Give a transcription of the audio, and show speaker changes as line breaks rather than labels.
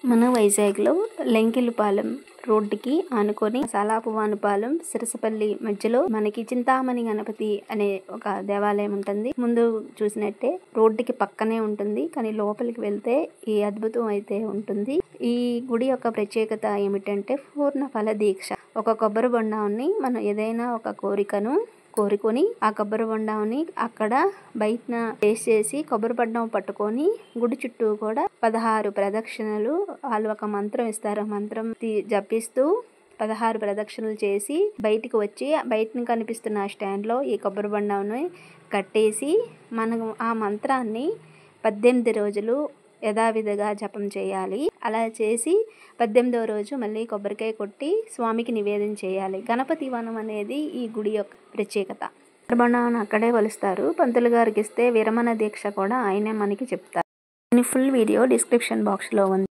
మన వైజాగ్లో లెంకిలపాలెం రోడ్డుకి ఆనుకొని సాలాపువానిపాలెం సిరసపల్లి మధ్యలో మనకి చింతామణి గణపతి అనే ఒక దేవాలయం ఉంటుంది. ముందు చూసినట్టే రోడ్డుకి పక్కనే ఉంటుంది, కానీ లోపలికి వెళ్తే ఈ అద్భుతం అయితే ఉంటుంది. ఈ గుడి యొక్క ప్రత్యేకత ఏమిటంటే పూర్ణ ఫల దీక్ష. ఒక కొబ్బరి బొండాన్ని మనం ఏదైనా ఒక కోరికను కోరుకొని ఆ కొబ్బరి బొండాన్ని అక్కడ బయటన వేసేసి కొబ్బరి బొండం పట్టుకొని గుడి చుట్టూ కూడా 16 ప్రదక్షిణలు వాళ్ళు ఒక మంత్రం ఇస్తారు. మంత్రం జపిస్తూ 16 ప్రదక్షిణలు చేసి బయటికి వచ్చి బయటను కనిపిస్తున్న స్టాండ్ లో ఈ కొబ్బరి బొండాన్ని కట్టేసి మనం ఆ మంత్రాన్ని 18 రోజులు యథావిధిగా జపం చేయాలి. అలా చేసి 18వ రోజు మళ్ళీ కొబ్బరికాయ కొట్టి స్వామికి నివేదన చేయాలి. గణపతి వనం అనేది ఈ గుడి యొక్క ప్రత్యేకత. బొండాన్ని అక్కడే కొలుస్తారు. పంతులు గారికి ఇస్తే విరమణ దీక్ష కూడా ఆయనే మనకి చెప్తారు. ఫుల్ వీడియో డిస్క్రిప్షన్ బాక్స్ లో ఉంది.